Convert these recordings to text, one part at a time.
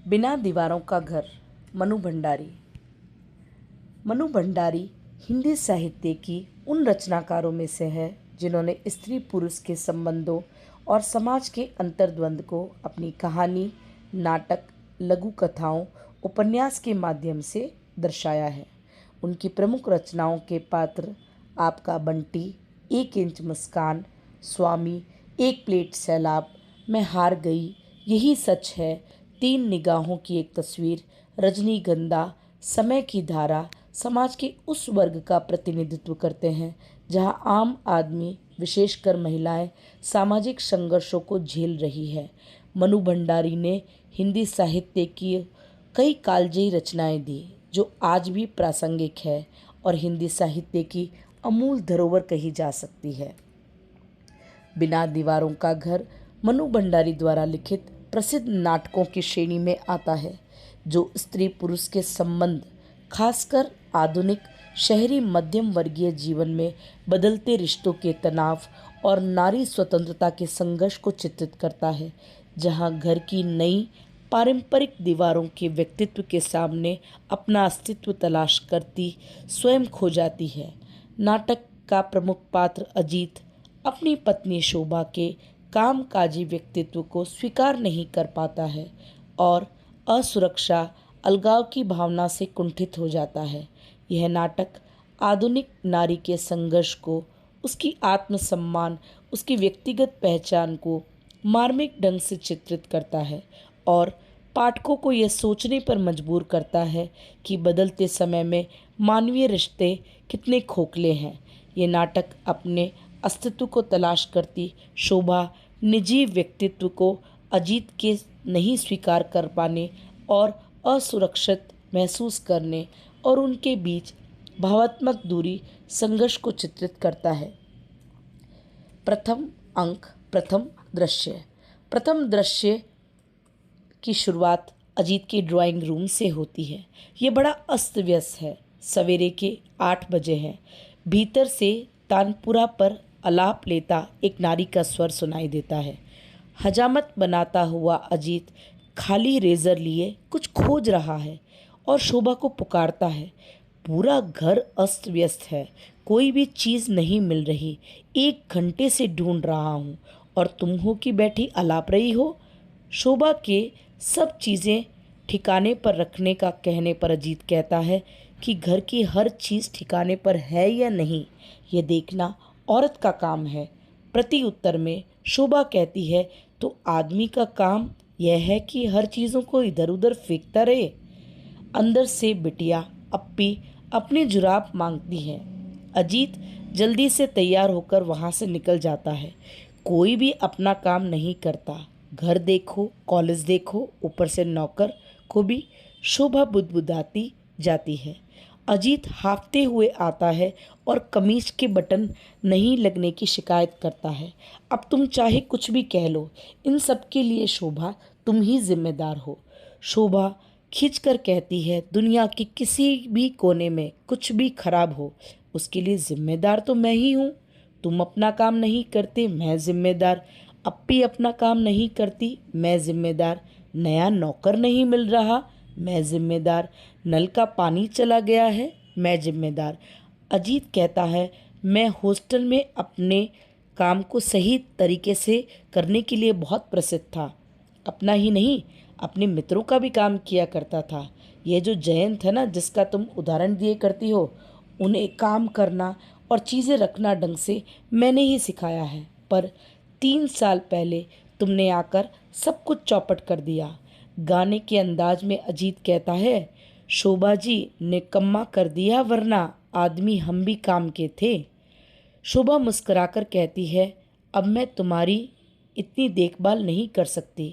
बिना दीवारों का घर। मनु भंडारी। मनु भंडारी हिंदी साहित्य की उन रचनाकारों में से है जिन्होंने स्त्री पुरुष के संबंधों और समाज के अंतर्द्वंद को अपनी कहानी, नाटक, लघु कथाओं, उपन्यास के माध्यम से दर्शाया है। उनकी प्रमुख रचनाओं के पात्र आपका बंटी, एक इंच मुस्कान, स्वामी, एक प्लेट सैलाब, मैं हार गई, यही सच है, तीन निगाहों की एक तस्वीर, रजनीगंधा, समय की धारा समाज के उस वर्ग का प्रतिनिधित्व करते हैं जहां आम आदमी, विशेषकर महिलाएं, सामाजिक संघर्षों को झेल रही है। मनु भंडारी ने हिंदी साहित्य की कई कालजयी रचनाएं दी जो आज भी प्रासंगिक है और हिंदी साहित्य की अमूल धरोहर कही जा सकती है। बिना दीवारों का घर मनु भंडारी द्वारा लिखित प्रसिद्ध नाटकों की श्रेणी में आता है जो स्त्री पुरुष के संबंध, खासकर आधुनिक शहरी मध्यम वर्गीय जीवन में बदलते रिश्तों के तनाव और नारी स्वतंत्रता के संघर्ष को चित्रित करता है, जहां घर की नई पारंपरिक दीवारों के व्यक्तित्व के सामने अपना अस्तित्व तलाश करती स्वयं खो जाती है। नाटक का प्रमुख पात्र अजीत अपनी पत्नी शोभा के कामकाजी व्यक्तित्व को स्वीकार नहीं कर पाता है और असुरक्षा, अलगाव की भावना से कुंठित हो जाता है। यह नाटक आधुनिक नारी के संघर्ष को, उसकी आत्मसम्मान, उसकी व्यक्तिगत पहचान को मार्मिक ढंग से चित्रित करता है और पाठकों को यह सोचने पर मजबूर करता है कि बदलते समय में मानवीय रिश्ते कितने खोखले हैं। ये नाटक अपने अस्तित्व को तलाश करती शोभा निजी व्यक्तित्व को अजीत के नहीं स्वीकार कर पाने और असुरक्षित महसूस करने और उनके बीच भावात्मक दूरी संघर्ष को चित्रित करता है। प्रथम अंक, प्रथम दृश्य की शुरुआत अजीत के ड्राइंग रूम से होती है। ये बड़ा अस्त व्यस्त है। सवेरे के 8 बजे हैं। भीतर से तानपुरा पर आलाप लेता एक नारी का स्वर सुनाई देता है। हजामत बनाता हुआ अजीत खाली रेजर लिए कुछ खोज रहा है और शोभा को पुकारता है। पूरा घर अस्त व्यस्त है, कोई भी चीज़ नहीं मिल रही। 1 घंटे से ढूंढ रहा हूँ और तुम हो कि बैठी आलाप रही हो। शोभा के सब चीज़ें ठिकाने पर रखने का कहने पर अजीत कहता है कि घर की हर चीज़ ठिकाने पर है या नहीं, यह देखना औरत का काम है। प्रति उत्तर में शोभा कहती है, तो आदमी का काम यह है कि हर चीज़ों को इधर उधर फेंकता रहे। अंदर से बिटिया अप्पी अपनी जुराब मांगती है। अजीत जल्दी से तैयार होकर वहाँ से निकल जाता है। कोई भी अपना काम नहीं करता। घर देखो, कॉलेज देखो, ऊपर से नौकर को भी। शोभा बुदबुदाती जाती है। अजीत हांफते हुए आता है और कमीज के बटन नहीं लगने की शिकायत करता है। अब तुम चाहे कुछ भी कह लो, इन सब के लिए शोभा तुम ही जिम्मेदार हो। शोभा खींचकर कहती है, दुनिया के किसी भी कोने में कुछ भी खराब हो, उसके लिए जिम्मेदार तो मैं ही हूँ। तुम अपना काम नहीं करते, मैं जिम्मेदार। अप्पी अपना काम नहीं करती, मैं जिम्मेदार। नया नौकर नहीं मिल रहा, मैं जिम्मेदार। नल का पानी चला गया है, मैं जिम्मेदार। अजीत कहता है, मैं हॉस्टल में अपने काम को सही तरीके से करने के लिए बहुत प्रसिद्ध था। अपना ही नहीं, अपने मित्रों का भी काम किया करता था। यह जो जयंत है ना, जिसका तुम उदाहरण दिए करती हो, उन्हें काम करना और चीज़ें रखना ढंग से मैंने ही सिखाया है। पर 3 साल पहले तुमने आकर सब कुछ चौपट कर दिया। गाने के अंदाज में अजीत कहता है, शोभा जी निकम्मा कर दिया, वरना आदमी हम भी काम के थे। शोभा मुस्कुराकर कहती है, अब मैं तुम्हारी इतनी देखभाल नहीं कर सकती।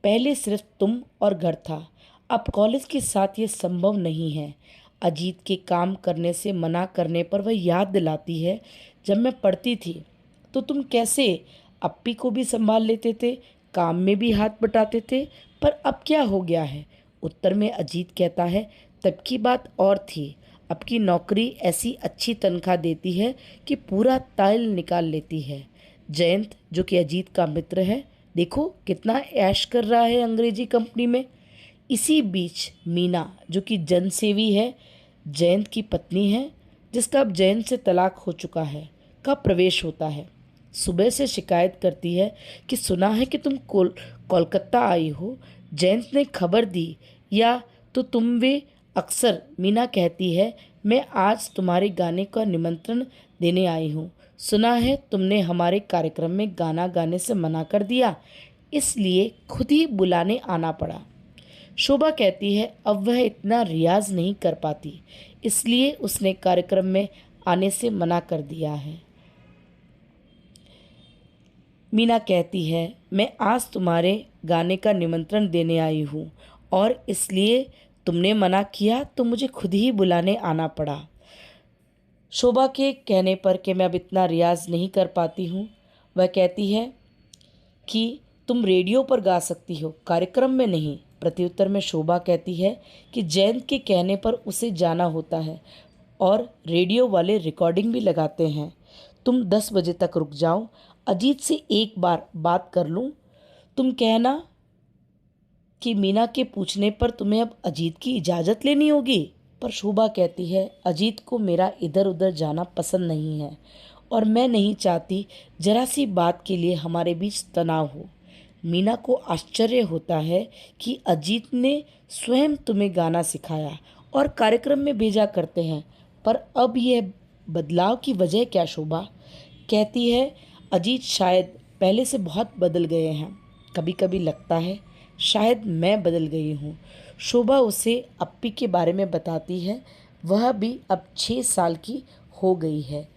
पहले सिर्फ तुम और घर था, अब कॉलेज के साथ ये संभव नहीं है। अजीत के काम करने से मना करने पर वह याद दिलाती है, जब मैं पढ़ती थी तो तुम कैसे अप्पी को भी संभाल लेते थे, काम में भी हाथ बटाते थे, पर अब क्या हो गया है। उत्तर में अजीत कहता है, तब की बात और थी, अब की नौकरी ऐसी अच्छी तनख्वाह देती है कि पूरा ताल निकाल लेती है। जयंत, जो कि अजीत का मित्र है, देखो कितना ऐश कर रहा है अंग्रेजी कंपनी में। इसी बीच मीना, जो कि जनसेवी है, जयंत की पत्नी है, जिसका अब जयंत से तलाक हो चुका है, का प्रवेश होता है। सुबह से शिकायत करती है कि सुना है कि तुम कोलकाता आई हो, जयंत ने खबर दी या तो तुम वे। अक्सर मीना कहती है, मैं आज तुम्हारे गाने का निमंत्रण देने आई हूँ। सुना है तुमने हमारे कार्यक्रम में गाना गाने से मना कर दिया, इसलिए खुद ही बुलाने आना पड़ा। शोभा कहती है अब वह इतना रियाज नहीं कर पाती, इसलिए उसने कार्यक्रम में आने से मना कर दिया है। मीना कहती है मैं आज तुम्हारे गाने का निमंत्रण देने आई हूँ और इसलिए तुमने मना किया तो मुझे खुद ही बुलाने आना पड़ा। शोभा के कहने पर कि मैं अब इतना रियाज नहीं कर पाती हूँ, वह कहती है कि तुम रेडियो पर गा सकती हो, कार्यक्रम में नहीं। प्रत्युत्तर में शोभा कहती है कि जयंत के कहने पर उसे जाना होता है और रेडियो वाले रिकॉर्डिंग भी लगाते हैं। तुम 10 बजे तक रुक जाओ, अजीत से एक बार बात कर लूँ। तुम कहना कि मीना के पूछने पर तुम्हें अब अजीत की इजाज़त लेनी होगी। पर शोभा कहती है अजीत को मेरा इधर उधर जाना पसंद नहीं है और मैं नहीं चाहती जरा सी बात के लिए हमारे बीच तनाव हो। मीना को आश्चर्य होता है कि अजीत ने स्वयं तुम्हें गाना सिखाया और कार्यक्रम में भेजा करते हैं, पर अब यह बदलाव की वजह क्या शोभा? कहती है अजीत शायद पहले से बहुत बदल गए हैं। कभी कभी लगता है शायद मैं बदल गई हूँ। शोभा उसे अप्पी के बारे में बताती है, वह भी अब 6 साल की हो गई है।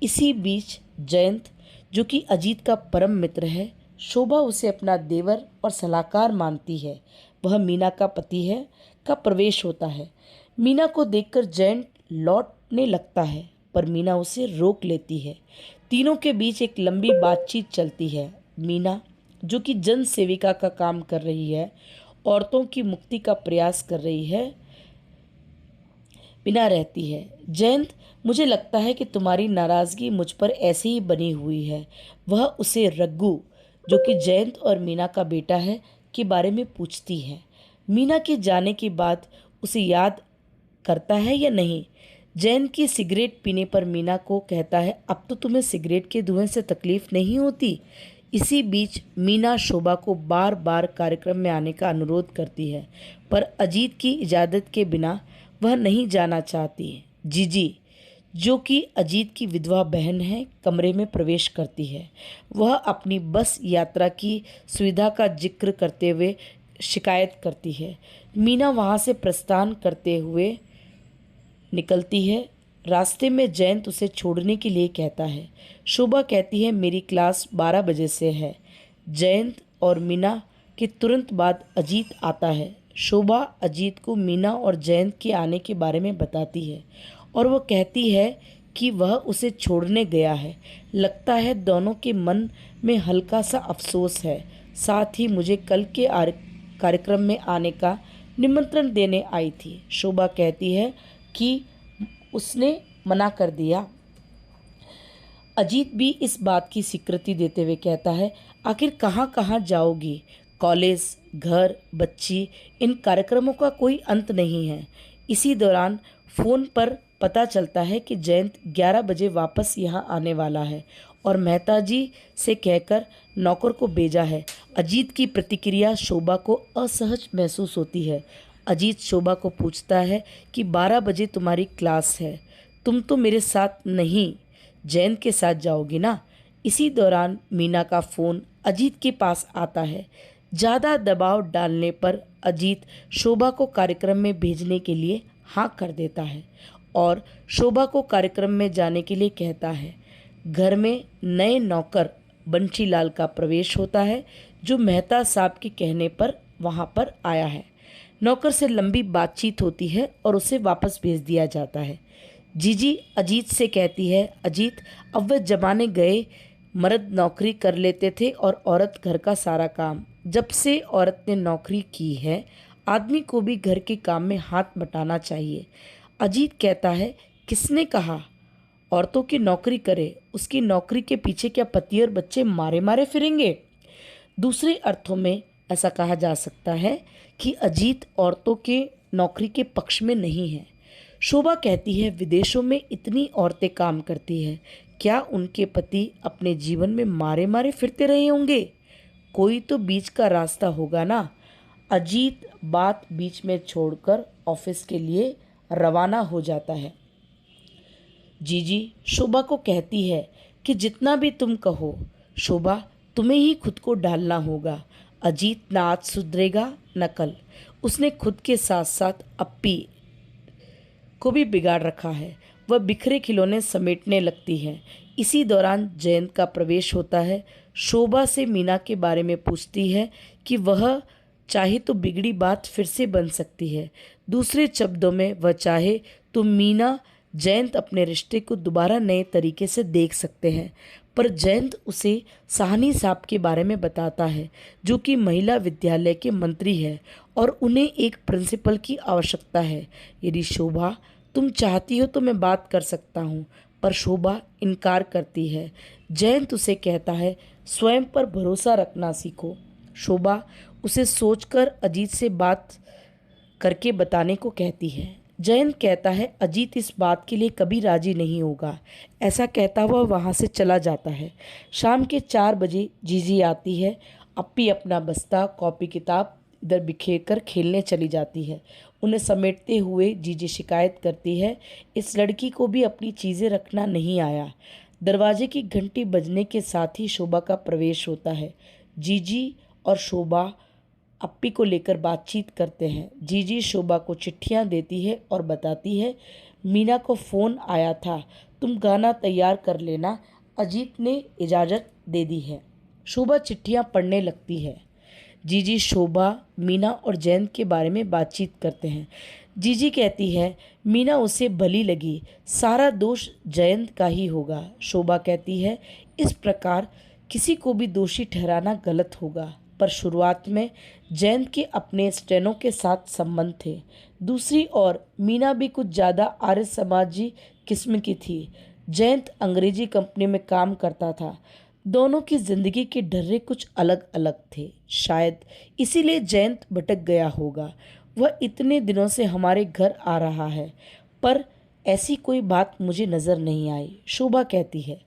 इसी बीच जयंत, जो कि अजीत का परम मित्र है, शोभा उसे अपना देवर और सलाहकार मानती है, वह मीना का पति है, का प्रवेश होता है। मीना को देखकर जयंत लौटने लगता है, पर मीना उसे रोक लेती है। तीनों के बीच एक लंबी बातचीत चलती है। मीना, जो कि जन सेविका का काम कर रही है, औरतों की मुक्ति का प्रयास कर रही है, बिना रहती है। जयंत, मुझे लगता है कि तुम्हारी नाराज़गी मुझ पर ऐसे ही बनी हुई है। वह उसे रग्गू, जो कि जयंत और मीना का बेटा है, के बारे में पूछती है। मीना के जाने के बाद उसे याद करता है या नहीं। जयंत की सिगरेट पीने पर मीना को कहता है अब तो तुम्हें सिगरेट के धुएं से तकलीफ नहीं होती। इसी बीच मीना शोभा को बार बार कार्यक्रम में आने का अनुरोध करती है, पर अजीत की इजाज़त के बिना वह नहीं जाना चाहती। जीजी, जो कि अजीत की विधवा बहन है, कमरे में प्रवेश करती है। वह अपनी बस यात्रा की सुविधा का जिक्र करते हुए शिकायत करती है। मीना वहाँ से प्रस्थान करते हुए निकलती है। रास्ते में जयंत उसे छोड़ने के लिए कहता है। शोभा कहती है मेरी क्लास 12 बजे से है। जयंत और मीना के तुरंत बाद अजीत आता है। शोभा अजीत को मीना और जयंत के आने के बारे में बताती है और वो कहती है कि वह उसे छोड़ने गया है। लगता है दोनों के मन में हल्का सा अफसोस है। साथ ही मुझे कल के कार्यक्रम में आने का निमंत्रण देने आई थी। शोभा कहती है कि उसने मना कर दिया। अजीत भी इस बात की स्वीकृति देते हुए कहता है आखिर कहाँ कहाँ जाओगी? कॉलेज, घर, बच्ची, इन कार्यक्रमों का कोई अंत नहीं है। इसी दौरान फ़ोन पर पता चलता है कि जयंत 11 बजे वापस यहाँ आने वाला है और मेहता जी से कहकर नौकर को भेजा है। अजीत की प्रतिक्रिया शोभा को असहज महसूस होती है। अजीत शोभा को पूछता है कि 12 बजे तुम्हारी क्लास है, तुम तो मेरे साथ नहीं जयंत के साथ जाओगी ना? इसी दौरान मीना का फ़ोन अजीत के पास आता है। ज़्यादा दबाव डालने पर अजीत शोभा को कार्यक्रम में भेजने के लिए हाँ कर देता है और शोभा को कार्यक्रम में जाने के लिए कहता है। घर में नए नौकर बंशीलाल का प्रवेश होता है, जो मेहता साहब के कहने पर वहाँ पर आया है। नौकर से लंबी बातचीत होती है और उसे वापस भेज दिया जाता है। जीजी अजीत से कहती है अजीत, अब वह जमाने गए, मर्द नौकरी कर लेते थे और औरत घर का सारा काम। जब से औरत ने नौकरी की है, आदमी को भी घर के काम में हाथ बटाना चाहिए। अजीत कहता है किसने कहा औरतों की नौकरी करे? उसकी नौकरी के पीछे क्या पति और बच्चे मारे मारे फिरेंगे? दूसरे अर्थों में ऐसा कहा जा सकता है कि अजीत औरतों के नौकरी के पक्ष में नहीं है। शोभा कहती है, विदेशों में इतनी औरतें काम करती हैं, क्या उनके पति अपने जीवन में मारे मारे फिरते रहे होंगे? कोई तो बीच का रास्ता होगा ना। अजीत बात बीच में छोड़कर ऑफिस के लिए रवाना हो जाता है। जीजी शोभा को कहती है कि जितना भी तुम कहो शोभा, तुम्हें ही खुद को ढालना होगा। अजीत ना आज सुधरेगा न कल। उसने खुद के साथ साथ अप्पी को भी बिगाड़ रखा है। वह बिखरे खिलौने समेटने लगती है। इसी दौरान जयंत का प्रवेश होता है। शोभा से मीना के बारे में पूछती है कि वह चाहे तो बिगड़ी बात फिर से बन सकती है। दूसरे शब्दों में वह चाहे तो मीना जयंत अपने रिश्ते को दोबारा नए तरीके से देख सकते हैं। पर जयंत उसे साहनी साहब के बारे में बताता है, जो कि महिला विद्यालय के मंत्री है और उन्हें एक प्रिंसिपल की आवश्यकता है। यदि शोभा तुम चाहती हो तो मैं बात कर सकता हूँ, पर शोभा इनकार करती है। जयंत उसे कहता है, स्वयं पर भरोसा रखना सीखो। शोभा उसे सोचकर अजीत से बात करके बताने को कहती है। जयंत कहता है, अजीत इस बात के लिए कभी राजी नहीं होगा। ऐसा कहता हुआ वहाँ से चला जाता है। शाम के 4 बजे जीजी आती है। अप्पी अपना बस्ता कॉपी किताब इधर बिखेर कर खेलने चली जाती है। उन्हें समेटते हुए जीजी शिकायत करती है, इस लड़की को भी अपनी चीज़ें रखना नहीं आया। दरवाजे की घंटी बजने के साथ ही शोभा का प्रवेश होता है। जीजी और शोभा अप्पी को लेकर बातचीत करते हैं। जीजी शोभा को चिट्ठियां देती है और बताती है, मीना को फ़ोन आया था, तुम गाना तैयार कर लेना, अजीत ने इजाज़त दे दी है। शोभा चिट्ठियां पढ़ने लगती है। जीजी शोभा मीना और जयंत के बारे में बातचीत करते हैं। जीजी कहती है, मीना उसे भली लगी, सारा दोष जयंत का ही होगा। शोभा कहती है, इस प्रकार किसी को भी दोषी ठहराना गलत होगा। पर शुरुआत में जयंत के अपने स्टेनो के साथ संबंध थे। दूसरी ओर मीना भी कुछ ज़्यादा आर्य समाजी किस्म की थी। जयंत अंग्रेजी कंपनी में काम करता था। दोनों की जिंदगी के ढर्रे कुछ अलग अलग थे। शायद इसीलिए जयंत भटक गया होगा। वह इतने दिनों से हमारे घर आ रहा है, पर ऐसी कोई बात मुझे नज़र नहीं आई। शोभा कहती है।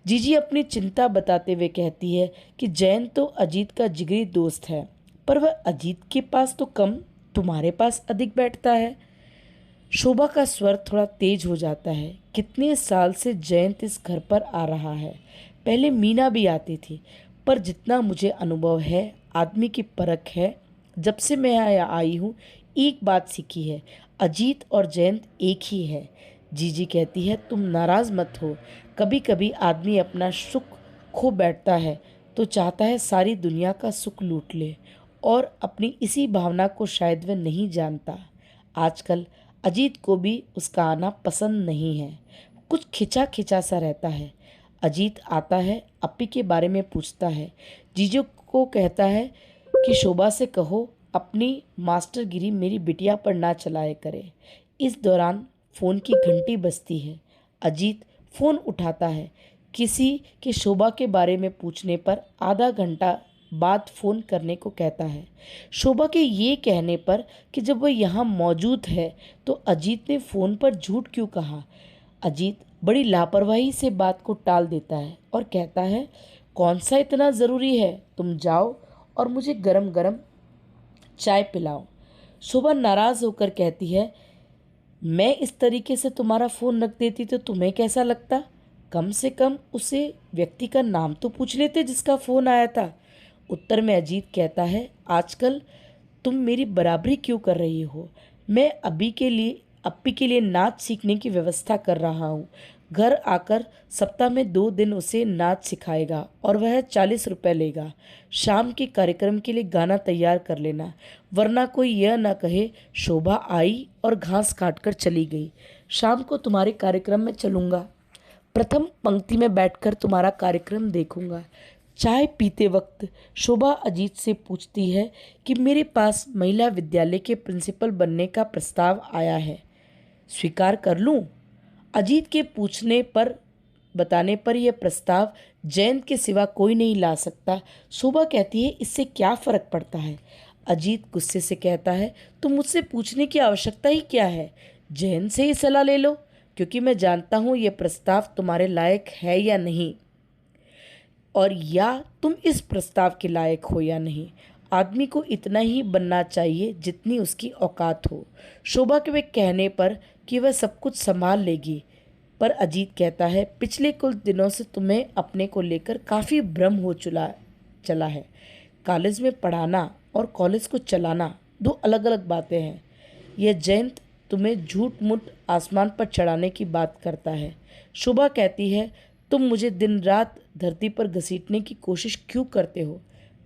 जीजी अपनी चिंता बताते हुए कहती है कि जयंत तो अजीत का जिगरी दोस्त है, पर वह अजीत के पास तो कम, तुम्हारे पास अधिक बैठता है। शोभा का स्वर थोड़ा तेज हो जाता है। कितने साल से जयंत इस घर पर आ रहा है। पहले मीना भी आती थी, पर जितना मुझे अनुभव है, आदमी की परख है। जब से मैं यहाँ आई हूँ, एक बात सीखी है, अजीत और जयंत एक ही है। जीजी कहती है, तुम नाराज़ मत हो। कभी कभी आदमी अपना सुख खो बैठता है तो चाहता है सारी दुनिया का सुख लूट ले, और अपनी इसी भावना को शायद वह नहीं जानता। आजकल अजीत को भी उसका आना पसंद नहीं है। कुछ खिंचा खिंचा सा रहता है। अजीत आता है, अप्पी के बारे में पूछता है। जीजू को कहता है कि शोभा से कहो अपनी मास्टरगिरी मेरी बिटिया पर ना चलाए करे। इस दौरान फ़ोन की घंटी बजती है। अजीत फ़ोन उठाता है। किसी के शोभा के बारे में पूछने पर आधा घंटा बाद फ़ोन करने को कहता है। शोभा के ये कहने पर कि जब वह यहाँ मौजूद है तो अजीत ने फ़ोन पर झूठ क्यों कहा। अजीत बड़ी लापरवाही से बात को टाल देता है और कहता है, कौन सा इतना ज़रूरी है, तुम जाओ और मुझे गरम गरम चाय पिलाओ। शोभा नाराज़ होकर कहती है, मैं इस तरीके से तुम्हारा फ़ोन रख देती तो तुम्हें कैसा लगता? कम से कम उसे व्यक्ति का नाम तो पूछ लेते जिसका फ़ोन आया था। उत्तर में अजीत कहता है, आजकल तुम मेरी बराबरी क्यों कर रही हो? मैं अप्पी के लिए नाच सीखने की व्यवस्था कर रहा हूँ। घर आकर सप्ताह में 2 दिन उसे नाच सिखाएगा और वह 40 रुपये लेगा। शाम के कार्यक्रम के लिए गाना तैयार कर लेना, वरना कोई यह ना कहे शोभा आई और घास काट कर चली गई। शाम को तुम्हारे कार्यक्रम में चलूँगा, प्रथम पंक्ति में बैठकर तुम्हारा कार्यक्रम देखूंगा। चाय पीते वक्त शोभा अजीत से पूछती है कि मेरे पास महिला विद्यालय के प्रिंसिपल बनने का प्रस्ताव आया है, स्वीकार कर लूं? अजीत के पूछने पर बताने पर यह प्रस्ताव जयंत के सिवा कोई नहीं ला सकता। शोभा कहती है, इससे क्या फर्क पड़ता है? अजीत गुस्से से कहता है, तो मुझसे पूछने की आवश्यकता ही क्या है? जयंत से ही सलाह ले लो, क्योंकि मैं जानता हूँ यह प्रस्ताव तुम्हारे लायक है या नहीं, और या तुम इस प्रस्ताव के लायक हो या नहीं। आदमी को इतना ही बनना चाहिए जितनी उसकी औकात हो। शोभा के वे कहने पर कि वह सब कुछ संभाल लेगी, पर अजीत कहता है, पिछले कुछ दिनों से तुम्हें अपने को लेकर काफ़ी भ्रम हो चला है। कॉलेज में पढ़ाना और कॉलेज को चलाना दो अलग अलग बातें हैं। यह जयंत तुम्हें झूठ मूठ आसमान पर चढ़ाने की बात करता है। शोभा कहती है, तुम मुझे दिन रात धरती पर घसीटने की कोशिश क्यों करते हो?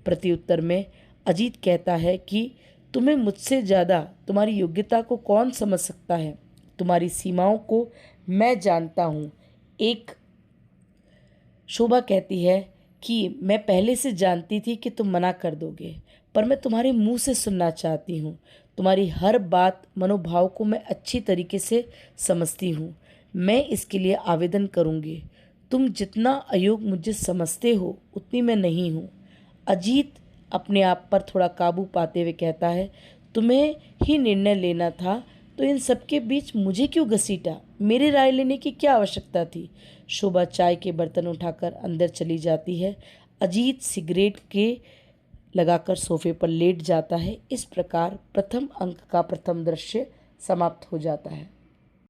प्रत्युत्तर में अजीत कहता है कि तुम्हें मुझसे ज़्यादा तुम्हारी योग्यता को कौन समझ सकता है? तुम्हारी सीमाओं को मैं जानता हूँ। एक शोभा कहती है कि मैं पहले से जानती थी कि तुम मना कर दोगे, पर मैं तुम्हारे मुंह से सुनना चाहती हूँ। तुम्हारी हर बात मनोभाव को मैं अच्छी तरीके से समझती हूँ। मैं इसके लिए आवेदन करूँगी। तुम जितना अयोग्य मुझे समझते हो उतनी मैं नहीं हूँ। अजीत अपने आप पर थोड़ा काबू पाते हुए कहता है, तुम्हें ही निर्णय लेना था तो इन सबके बीच मुझे क्यों घसीटा? मेरी राय लेने की क्या आवश्यकता थी? शोभा चाय के बर्तन उठाकर अंदर चली जाती है। अजीत सिगरेट के लगाकर सोफे पर लेट जाता है। इस प्रकार प्रथम अंक का प्रथम दृश्य समाप्त हो जाता है।